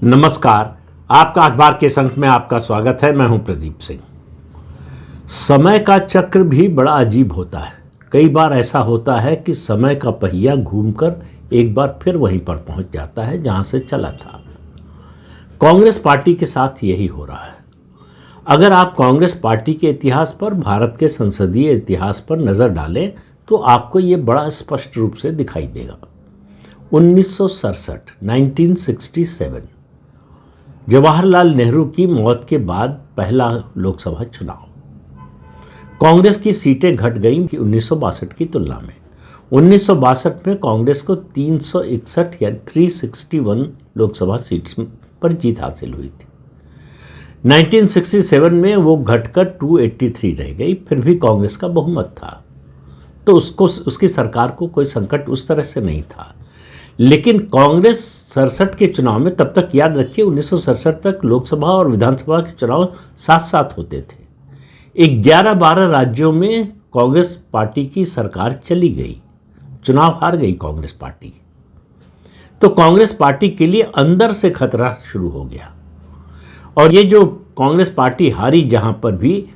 नमस्कार। आपका अखबार के संक में आपका स्वागत है। मैं हूं प्रदीप सिंह। समय का चक्र भी बड़ा अजीब होता है। कई बार ऐसा होता है कि समय का पहिया घूमकर एक बार फिर वहीं पर पहुंच जाता है जहां से चला था। कांग्रेस पार्टी के साथ यही हो रहा है। अगर आप कांग्रेस पार्टी के इतिहास पर, भारत के संसदीय इतिहास पर नज़र डालें तो आपको ये बड़ा स्पष्ट रूप से दिखाई देगा। 1967 जवाहरलाल नेहरू की मौत के बाद पहला लोकसभा चुनाव। कांग्रेस की सीटें घट गईं 1962 की तुलना में। 1962 में कांग्रेस को 361 या 361 लोकसभा सीट्स पर जीत हासिल हुई थी। 1967 में वो घटकर 283 रह गई। फिर भी कांग्रेस का बहुमत था, तो उसकी सरकार को कोई संकट उस तरह से नहीं था। लेकिन कांग्रेस 67 के चुनाव में, तब तक याद रखिए 1967 तक लोकसभा और विधानसभा के चुनाव साथ साथ होते थे। 11-12 राज्यों में कांग्रेस पार्टी की सरकार चली गई, चुनाव हार गई कांग्रेस पार्टी। तो कांग्रेस पार्टी के लिए अंदर से खतरा शुरू हो गया। और ये जो कांग्रेस पार्टी हारी, जहां पर भी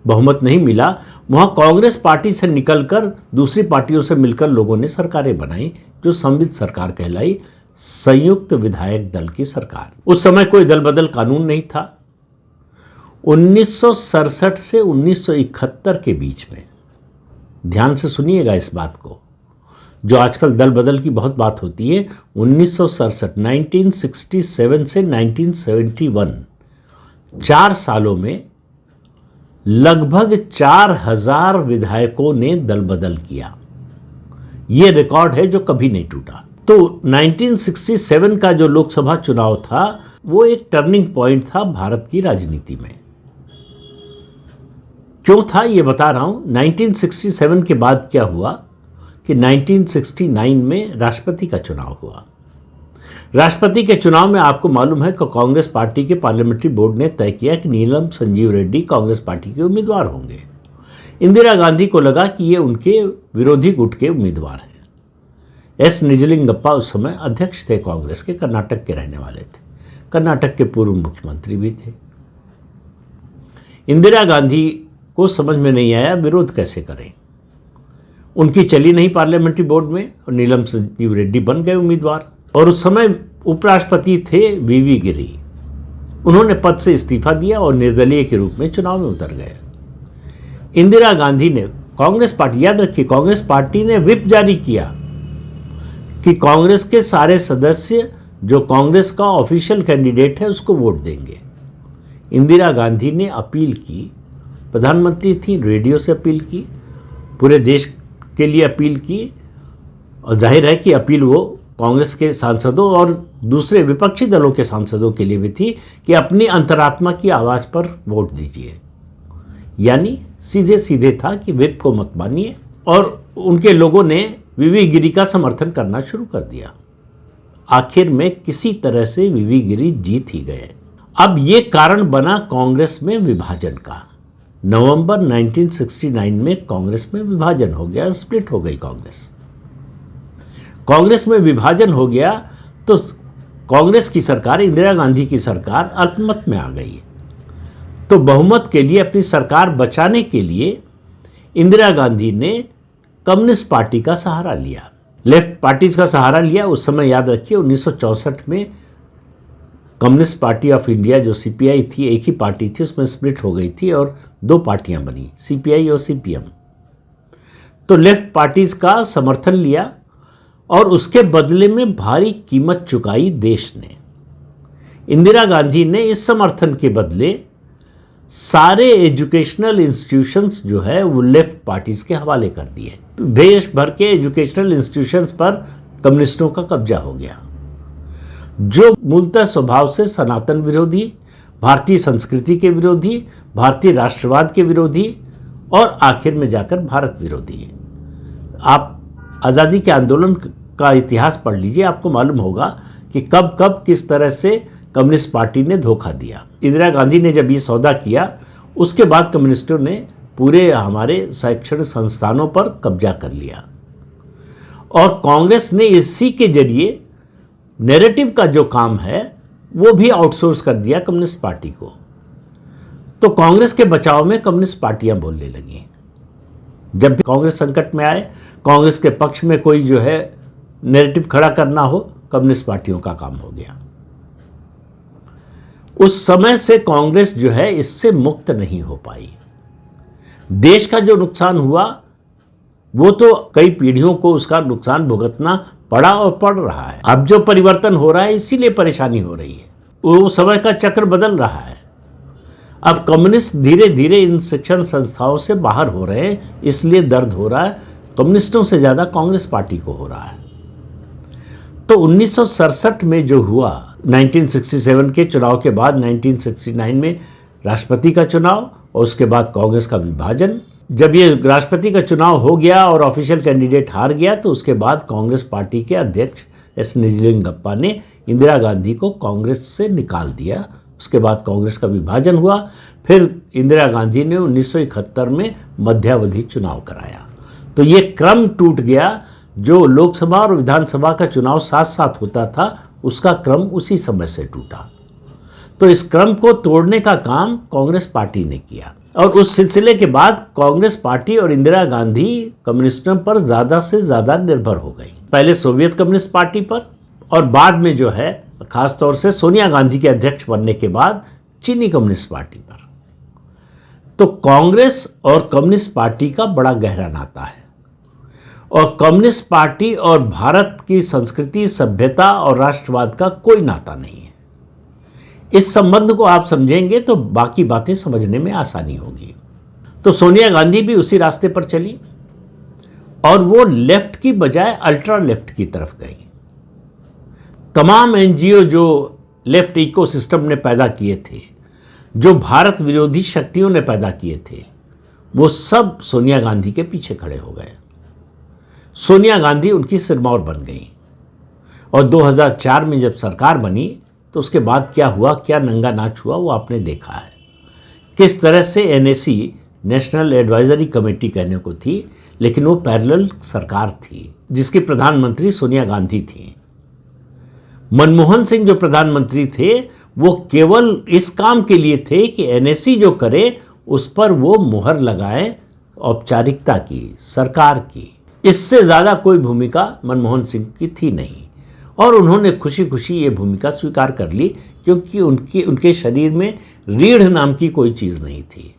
बहुमत नहीं मिला, वहां कांग्रेस पार्टी से निकलकर दूसरी पार्टियों से मिलकर लोगों ने सरकारें बनाई, जो संवित सरकार कहलाई, संयुक्त विधायक दल की सरकार। उस समय कोई दल बदल कानून नहीं था। 1967 से 1971 के बीच में, ध्यान से सुनिएगा इस बात को, जो आजकल दल बदल की बहुत बात होती है। 1967 से 1971 4 सालों में लगभग 4000 विधायकों ने दल बदल किया। यह रिकॉर्ड है जो कभी नहीं टूटा। तो 1967 का जो लोकसभा चुनाव था वो एक टर्निंग पॉइंट था भारत की राजनीति में। क्यों था ये बता रहा हूं। 1967 के बाद क्या हुआ कि 1969 में राष्ट्रपति का चुनाव हुआ। राष्ट्रपति के चुनाव में आपको मालूम है कि कांग्रेस पार्टी के पार्लियामेंट्री बोर्ड ने तय किया कि नीलम संजीव रेड्डी कांग्रेस पार्टी के उम्मीदवार होंगे। इंदिरा गांधी को लगा कि ये उनके विरोधी गुट के उम्मीदवार हैं। एस निजलिंगप्पा उस समय अध्यक्ष थे कांग्रेस के, कर्नाटक के रहने वाले थे, कर्नाटक के पूर्व मुख्यमंत्री भी थे। इंदिरा गांधी को समझ में नहीं आया विरोध कैसे करें। उनकी चली नहीं पार्लियामेंट्री बोर्ड में, और नीलम संजीव रेड्डी बन गए उम्मीदवार। और उस समय उपराष्ट्रपति थे वीवी गिरी। उन्होंने पद से इस्तीफा दिया और निर्दलीय के रूप में चुनाव में उतर गए। इंदिरा गांधी ने, कांग्रेस पार्टी, याद रखिए कांग्रेस पार्टी ने व्हिप जारी किया कि कांग्रेस के सारे सदस्य जो कांग्रेस का ऑफिशियल कैंडिडेट है उसको वोट देंगे। इंदिरा गांधी ने अपील की, प्रधानमंत्री थी, रेडियो से अपील की, पूरे देश के लिए अपील की, और जाहिर है कि अपील वो कांग्रेस के सांसदों और दूसरे विपक्षी दलों के सांसदों के लिए भी थी कि अपनी अंतरात्मा की आवाज़ पर वोट दीजिए। यानी सीधे सीधे था कि व्हिप को मत मानिए। और उनके लोगों ने वीवी गिरी का समर्थन करना शुरू कर दिया। आखिर में किसी तरह से वीवी गिरी जीत ही गए। अब ये कारण बना कांग्रेस में विभाजन का। नवंबर 1969 में कांग्रेस में विभाजन हो गया, स्प्लिट हो गई कांग्रेस। कांग्रेस में विभाजन हो गया तो कांग्रेस की सरकार, इंदिरा गांधी की सरकार अल्पमत में आ गई। तो बहुमत के लिए, अपनी सरकार बचाने के लिए इंदिरा गांधी ने कम्युनिस्ट पार्टी का सहारा लिया, लेफ्ट पार्टीज का सहारा लिया। उस समय याद रखिए 1964 में कम्युनिस्ट पार्टी ऑफ इंडिया जो सीपीआई थी, एक ही पार्टी थी, उसमें स्प्लिट हो गई थी और 2 पार्टियां बनी, सीपीआई और सीपीएम। तो लेफ्ट पार्टीज का समर्थन लिया और उसके बदले में भारी कीमत चुकाई देश ने। इंदिरा गांधी ने इस समर्थन के बदले सारे एजुकेशनल इंस्टीट्यूशंस जो है वो लेफ्ट पार्टीज के हवाले कर दिए। तो देश भर के एजुकेशनल इंस्टीट्यूशंस पर कम्युनिस्टों का कब्जा हो गया, जो मूलतः स्वभाव से सनातन विरोधी, भारतीय संस्कृति के विरोधी, भारतीय राष्ट्रवाद के विरोधी और आखिर में जाकर भारत विरोधी है। आप आज़ादी के आंदोलन का इतिहास पढ़ लीजिए, आपको मालूम होगा कि कब कब किस तरह से कम्युनिस्ट पार्टी ने धोखा दिया। इंदिरा गांधी ने जब ये सौदा किया, उसके बाद कम्युनिस्टों ने पूरे हमारे शैक्षणिक संस्थानों पर कब्जा कर लिया। और कांग्रेस ने इसी के जरिए नैरेटिव का जो काम है वो भी आउटसोर्स कर दिया कम्युनिस्ट पार्टी को। तो कांग्रेस के बचाव में कम्युनिस्ट पार्टियां बोलने लगी। जब भी कांग्रेस संकट में आए, कांग्रेस के पक्ष में कोई जो है नैरेटिव खड़ा करना हो, कम्युनिस्ट पार्टियों का काम हो गया। उस समय से कांग्रेस जो है इससे मुक्त नहीं हो पाई। देश का जो नुकसान हुआ वो तो कई पीढ़ियों को उसका नुकसान भुगतना पड़ा और पड़ रहा है। अब जो परिवर्तन हो रहा है इसीलिए परेशानी हो रही है, वो समय का चक्र बदल रहा है। अब कम्युनिस्ट धीरे धीरे इन शिक्षण संस्थाओं से बाहर हो रहे हैं, इसलिए दर्द हो रहा है। कम्युनिस्टों से ज़्यादा कांग्रेस पार्टी को हो रहा है। तो 1967 में जो हुआ, 1967 के चुनाव के बाद 1969 में राष्ट्रपति का चुनाव और उसके बाद कांग्रेस का विभाजन। जब ये राष्ट्रपति का चुनाव हो गया और ऑफिशियल कैंडिडेट हार गया, तो उसके बाद कांग्रेस पार्टी के अध्यक्ष एस निजलिंगप्पा ने इंदिरा गांधी को कांग्रेस से निकाल दिया। उसके बाद कांग्रेस का विभाजन हुआ। फिर इंदिरा गांधी ने 1971 में मध्यावधि चुनाव कराया। तो ये क्रम टूट गया। जो लोकसभा और विधानसभा का चुनाव साथ साथ होता था, उसका क्रम उसी समय से टूटा। तो इस क्रम को तोड़ने का काम कांग्रेस पार्टी ने किया और उस सिलसिले के बाद कांग्रेस पार्टी और इंदिरा गांधी कम्युनिस्टों पर ज़्यादा से ज़्यादा निर्भर हो गई। पहले सोवियत कम्युनिस्ट पार्टी पर और बाद में जो है खासतौर से सोनिया गांधी के अध्यक्ष बनने के बाद चीनी कम्युनिस्ट पार्टी पर। तो कांग्रेस और कम्युनिस्ट पार्टी का बड़ा गहरा नाता है और कम्युनिस्ट पार्टी और भारत की संस्कृति, सभ्यता और राष्ट्रवाद का कोई नाता नहीं है। इस संबंध को आप समझेंगे तो बाकी बातें समझने में आसानी होगी। तो सोनिया गांधी भी उसी रास्ते पर चली और वो लेफ्ट की बजाय अल्ट्रा लेफ्ट की तरफ गई। तमाम एनजीओ जो लेफ्ट इकोसिस्टम ने पैदा किए थे, जो भारत विरोधी शक्तियों ने पैदा किए थे, वो सब सोनिया गांधी के पीछे खड़े हो गए। सोनिया गांधी उनकी सिरमौर बन गई और 2004 में जब सरकार बनी तो उसके बाद क्या हुआ, क्या नंगा नाच हुआ, वो आपने देखा है। किस तरह से एनएसी, नेशनल एडवाइजरी कमेटी कहने को थी, लेकिन वो पैरेलल सरकार थी जिसकी प्रधानमंत्री सोनिया गांधी थी। मनमोहन सिंह जो प्रधानमंत्री थे वो केवल इस काम के लिए थे कि एनएसी जो करे उस पर वो मुहर लगाएं, औपचारिकता की, सरकार की। इससे ज़्यादा कोई भूमिका मनमोहन सिंह की थी नहीं और उन्होंने खुशी खुशी ये भूमिका स्वीकार कर ली, क्योंकि उनके शरीर में रीढ़ नाम की कोई चीज़ नहीं थी।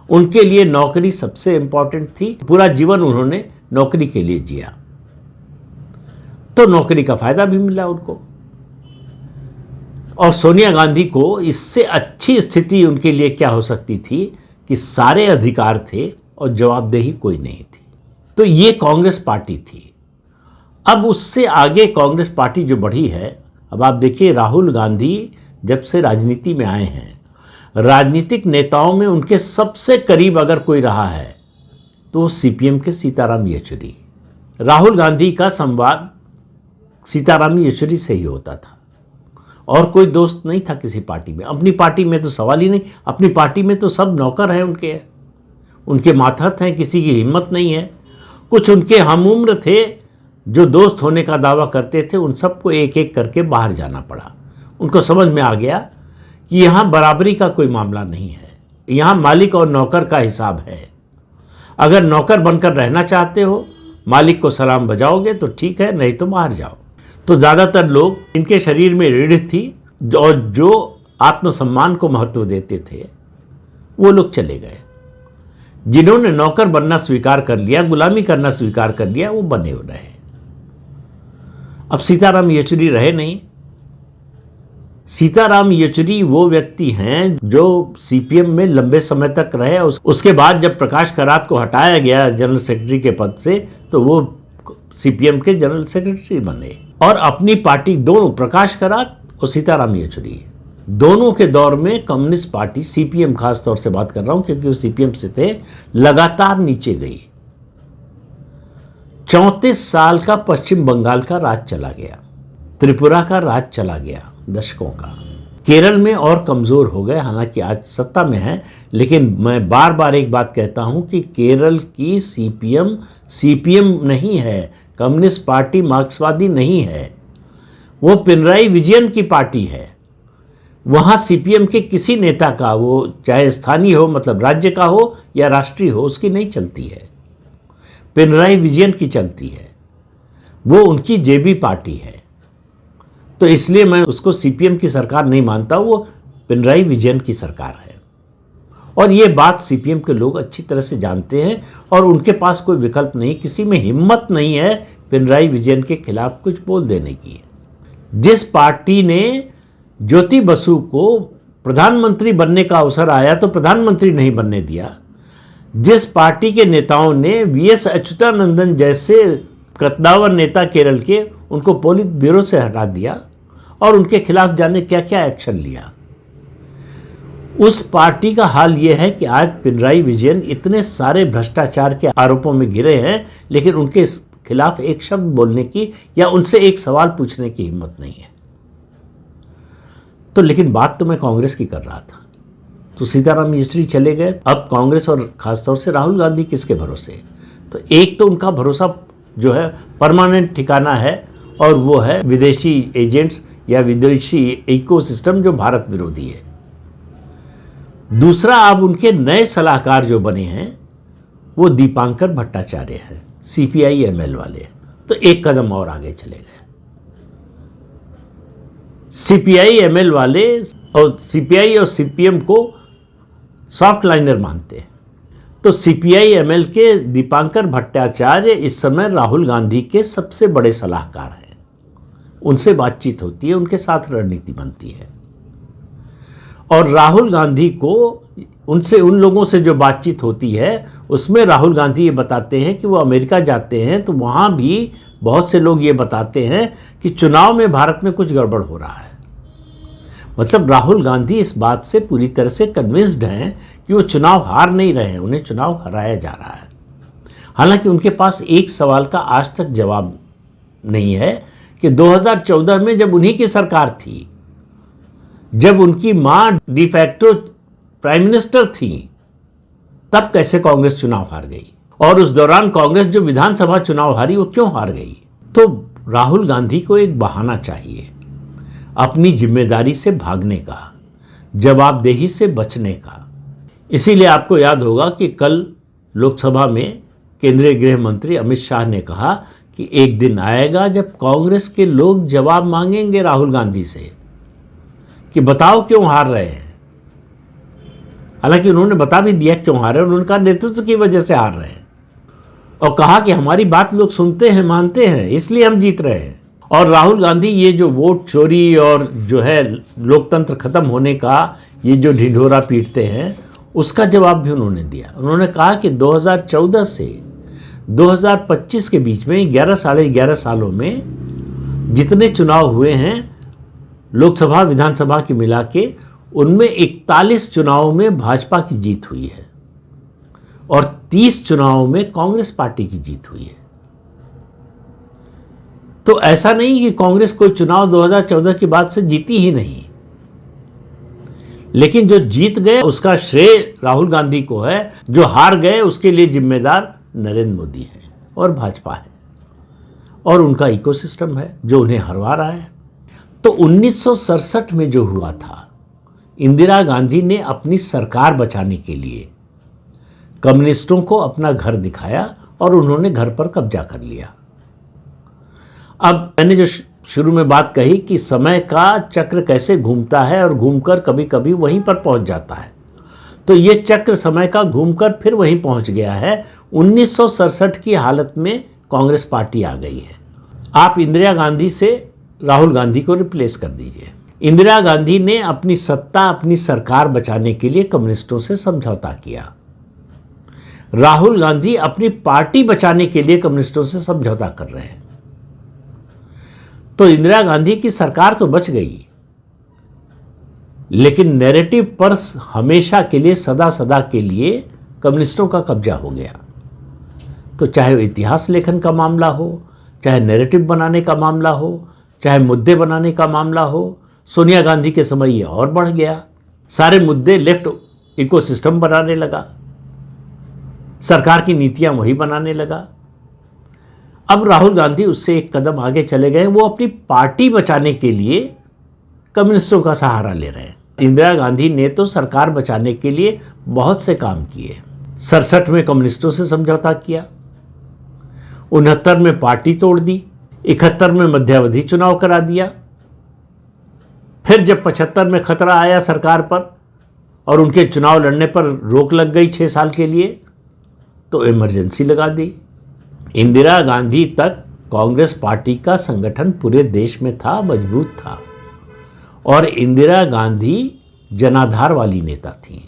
उनके लिए नौकरी सबसे इम्पॉर्टेंट थी। पूरा जीवन उन्होंने नौकरी के लिए जिया, तो नौकरी का फायदा भी मिला उनको। और सोनिया गांधी को इससे अच्छी स्थिति उनके लिए क्या हो सकती थी कि सारे अधिकार थे और जवाबदेही कोई नहीं थी। तो ये कांग्रेस पार्टी थी। अब उससे आगे कांग्रेस पार्टी जो बढ़ी है, अब आप देखिए राहुल गांधी जब से राजनीति में आए हैं, राजनीतिक नेताओं में उनके सबसे करीब अगर कोई रहा है तो वो सीपीएम के सीताराम येचुरी। राहुल गांधी का संवाद सीताराम येचुरी से ही होता था और कोई दोस्त नहीं था किसी पार्टी में। अपनी पार्टी में तो सवाल ही नहीं, अपनी पार्टी में तो सब नौकर हैं उनके मातहत हैं, किसी की हिम्मत नहीं है। कुछ उनके हमउम्र थे जो दोस्त होने का दावा करते थे, उन सबको एक एक करके बाहर जाना पड़ा। उनको समझ में आ गया कि यहाँ बराबरी का कोई मामला नहीं है, यहाँ मालिक और नौकर का हिसाब है। अगर नौकर बनकर रहना चाहते हो, मालिक को सलाम बजाओगे तो ठीक है, नहीं तो बाहर जाओ। तो ज़्यादातर लोग, इनके शरीर में रीढ़ थी और जो आत्मसम्मान को महत्व देते थे, वो लोग चले गए। जिन्होंने नौकर बनना स्वीकार कर लिया, गुलामी करना स्वीकार कर लिया, वो बने रहे। अब सीताराम येचुरी रहे नहीं। सीताराम येचुरी वो व्यक्ति हैं जो सीपीएम में लंबे समय तक रहे। उसके बाद जब प्रकाश करात को हटाया गया जनरल सेक्रेटरी के पद से, तो वो सीपीएम के जनरल सेक्रेटरी बने और अपनी पार्टी, दोनों प्रकाश करात और सीताराम येचुरी, दोनों के दौर में कम्युनिस्ट पार्टी, सीपीएम खास तौर से बात कर रहा हूं क्योंकि वो सीपीएम से थे, लगातार नीचे गई। 34 साल का पश्चिम बंगाल का राज चला गया, त्रिपुरा का राज चला गया दशकों का। केरल में और कमज़ोर हो गए, हालांकि आज सत्ता में है, लेकिन मैं बार बार एक बात कहता हूं कि केरल की सीपीएम नहीं है, कम्युनिस्ट पार्टी मार्क्सवादी नहीं है, वो पिनराई विजयन की पार्टी है। वहाँ सीपीएम के किसी नेता का, वो चाहे स्थानीय हो मतलब राज्य का हो या राष्ट्रीय हो, उसकी नहीं चलती है। पिनराई विजयन की चलती है, वो उनकी जेबी पार्टी है। तो इसलिए मैं उसको सीपीएम की सरकार नहीं मानता, वो पिनराई विजयन की सरकार है। और ये बात सीपीएम के लोग अच्छी तरह से जानते हैं और उनके पास कोई विकल्प नहीं, किसी में हिम्मत नहीं है पिनराई विजयन के खिलाफ कुछ बोल देने की। जिस पार्टी ने ज्योति बसु को प्रधानमंत्री बनने का अवसर आया तो प्रधानमंत्री नहीं बनने दिया, जिस पार्टी के नेताओं ने वीएस अच्युतानंदन जैसे कद्दावर नेता केरल के, उनको पोलित ब्यूरो से हटा दिया और उनके खिलाफ जाने क्या क्या एक्शन लिया, उस पार्टी का हाल यह है कि आज पिनराई विजयन इतने सारे भ्रष्टाचार के आरोपों में घिरे हैं, लेकिन उनके खिलाफ एक शब्द बोलने की या उनसे एक सवाल पूछने की हिम्मत नहीं है। तो लेकिन बात तो मैं कांग्रेस की कर रहा था, तो सीताराम येचुरी चले गए। अब कांग्रेस और खासतौर से राहुल गांधी किसके भरोसे? तो एक तो उनका भरोसा जो है परमानेंट ठिकाना है और वो है विदेशी एजेंट्स या विदेशी इकोसिस्टम जो भारत विरोधी है। दूसरा, अब उनके नए सलाहकार जो बने हैं वो दीपांकर भट्टाचार्य हैं, सीपीआई एमएल वाले। तो एक कदम और आगे चले गए। सीपीआई एमएल वाले और सीपीआई और सीपीएम को सॉफ्ट लाइनर मानते हैं। तो सीपीआई एमएल के दीपांकर भट्टाचार्य इस समय राहुल गांधी के सबसे बड़े सलाहकार हैं। उनसे बातचीत होती है, उनके साथ रणनीति बनती है। और राहुल गांधी को उनसे, उन लोगों से जो बातचीत होती है उसमें राहुल गांधी ये बताते हैं कि वो अमेरिका जाते हैं तो वहाँ भी बहुत से लोग ये बताते हैं कि चुनाव में भारत में कुछ गड़बड़ हो रहा है। मतलब राहुल गांधी इस बात से पूरी तरह से कन्विंस्ड हैं कि वो चुनाव हार नहीं रहे हैं, उन्हें चुनाव हराया जा रहा है। हालांकि उनके पास एक सवाल का आज तक जवाब नहीं है कि 2014 में जब उन्हीं की सरकार थी, जब उनकी मां डिफैक्टो प्राइम मिनिस्टर थी, तब कैसे कांग्रेस चुनाव हार गई, और उस दौरान कांग्रेस जो विधानसभा चुनाव हारी वो क्यों हार गई। तो राहुल गांधी को एक बहाना चाहिए अपनी जिम्मेदारी से भागने का, जवाबदेही से बचने का। इसीलिए आपको याद होगा कि कल लोकसभा में केंद्रीय गृह मंत्री अमित शाह ने कहा कि एक दिन आएगा जब कांग्रेस के लोग जवाब मांगेंगे राहुल गांधी से कि बताओ क्यों हार रहे हैं। हालांकि उन्होंने बता भी दिया क्यों हार रहे हैं, उन्होंने कहा नेतृत्व की वजह से हार रहे हैं, और कहा कि हमारी बात लोग सुनते हैं, मानते हैं, इसलिए हम जीत रहे हैं। और राहुल गांधी ये जो वोट चोरी और जो है लोकतंत्र खत्म होने का ये जो ढिंढोरा पीटते हैं, उसका जवाब भी उन्होंने दिया। उन्होंने कहा कि 2014 से 2025 के बीच में 11 साढ़े 11 सालों में जितने चुनाव हुए हैं लोकसभा विधानसभा के मिला के, उनमें 41 चुनावों में भाजपा की जीत हुई है और 30 चुनावों में कांग्रेस पार्टी की जीत हुई है। तो ऐसा नहीं कि कांग्रेस कोई चुनाव 2014 के बाद से जीती ही नहीं, लेकिन जो जीत गए उसका श्रेय राहुल गांधी को है, जो हार गए उसके लिए जिम्मेदार नरेंद्र मोदी है और भाजपा है और उनका इकोसिस्टम है जो उन्हें हरवा रहा है। तो 1967 में जो हुआ था, इंदिरा गांधी ने अपनी सरकार बचाने के लिए कम्युनिस्टों को अपना घर दिखाया और उन्होंने घर पर कब्जा कर लिया। अब मैंने जो शुरू में बात कही कि समय का चक्र कैसे घूमता है और घूमकर कभी कभी वहीं पर पहुंच जाता है, तो ये चक्र समय का घूमकर फिर वहीं पहुंच गया है। 1967 की हालत में कांग्रेस पार्टी आ गई है। आप इंदिरा गांधी से राहुल गांधी को रिप्लेस कर दीजिए। इंदिरा गांधी ने अपनी सत्ता, अपनी सरकार बचाने के लिए कम्युनिस्टों से समझौता किया। राहुल गांधी अपनी पार्टी बचाने के लिए कम्युनिस्टों से समझौता कर रहे हैं। तो इंदिरा गांधी की सरकार तो बच गई, लेकिन नैरेटिव पर हमेशा के लिए, सदा सदा के लिए कम्युनिस्टों का कब्जा हो गया। तो चाहे वो इतिहास लेखन का मामला हो, चाहे नैरेटिव बनाने का मामला हो, चाहे मुद्दे बनाने का मामला हो, सोनिया गांधी के समय ये और बढ़ गया। सारे मुद्दे लेफ्ट इकोसिस्टम बनाने लगा, सरकार की नीतियां वही बनाने लगा। अब राहुल गांधी उससे एक कदम आगे चले गए। वो अपनी पार्टी बचाने के लिए कम्युनिस्टों का सहारा ले रहे हैं। इंदिरा गांधी ने तो सरकार बचाने के लिए बहुत से काम किए। 67 में कम्युनिस्टों से समझौता किया, 69 में पार्टी तोड़ दी, 71 में मध्यावधि चुनाव करा दिया। फिर जब 75 में खतरा आया सरकार पर और उनके चुनाव लड़ने पर रोक लग गई 6 साल के लिए, तो इमरजेंसी लगा दी। इंदिरा गांधी तक कांग्रेस पार्टी का संगठन पूरे देश में था, मजबूत था, और इंदिरा गांधी जनाधार वाली नेता थी,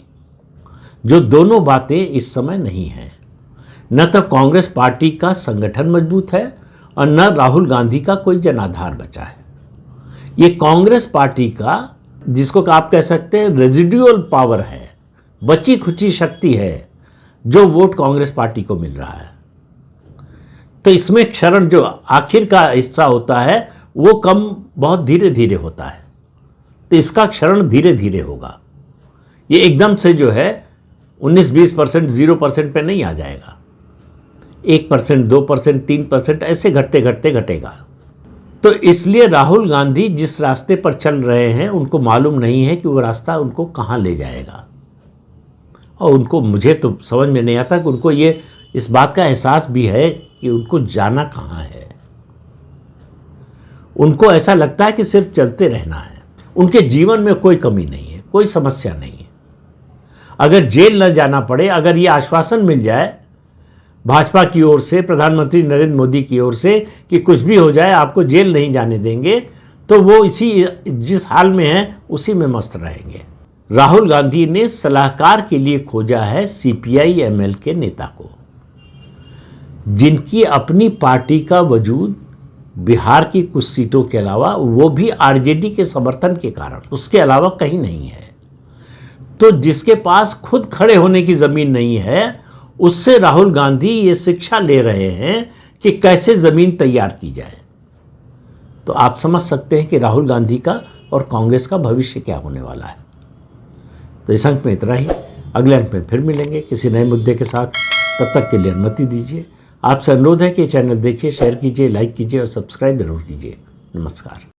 जो दोनों बातें इस समय नहीं हैं। न तो कांग्रेस पार्टी का संगठन मजबूत है और न राहुल गांधी का कोई जनाधार बचा है। ये कांग्रेस पार्टी का, जिसको आप कह सकते हैं रेजिडुअल पावर है, बची खुची शक्ति है, जो वोट कांग्रेस पार्टी को मिल रहा है। तो इसमें क्षरण जो आखिर का हिस्सा होता है वो कम बहुत धीरे धीरे होता है, तो इसका क्षरण धीरे धीरे होगा। ये एकदम से जो है 19-20%, 0% पे नहीं आ जाएगा। 1%, 2%, 3% ऐसे घटते घटते घटेगा। तो इसलिए राहुल गांधी जिस रास्ते पर चल रहे हैं उनको मालूम नहीं है कि वो रास्ता उनको कहाँ ले जाएगा, और उनको, मुझे तो समझ में नहीं आता कि उनको ये इस बात का एहसास भी है कि उनको जाना कहाँ है। उनको ऐसा लगता है कि सिर्फ चलते रहना है, उनके जीवन में कोई कमी नहीं है, कोई समस्या नहीं है। अगर जेल न जाना पड़े, अगर ये आश्वासन मिल जाए भाजपा की ओर से, प्रधानमंत्री नरेंद्र मोदी की ओर से कि कुछ भी हो जाए आपको जेल नहीं जाने देंगे, तो वो इसी जिस हाल में है उसी में मस्त रहेंगे। राहुल गांधी ने सलाहकार के लिए खोजा है CPI-ML के नेता को, जिनकी अपनी पार्टी का वजूद बिहार की कुछ सीटों के अलावा, वो भी RJD के समर्थन के कारण, उसके अलावा कहीं नहीं है। तो जिसके पास खुद खड़े होने की जमीन नहीं है, उससे राहुल गांधी ये शिक्षा ले रहे हैं कि कैसे जमीन तैयार की जाए। तो आप समझ सकते हैं कि राहुल गांधी का और कांग्रेस का भविष्य क्या होने वाला है। तो इस अंक में इतना ही, अगले अंक में फिर मिलेंगे किसी नए मुद्दे के साथ। तब तक के लिए अनुमति दीजिए। आपसे अनुरोध है कि चैनल देखिए, शेयर कीजिए, लाइक कीजिए और सब्सक्राइब जरूर कीजिए। नमस्कार।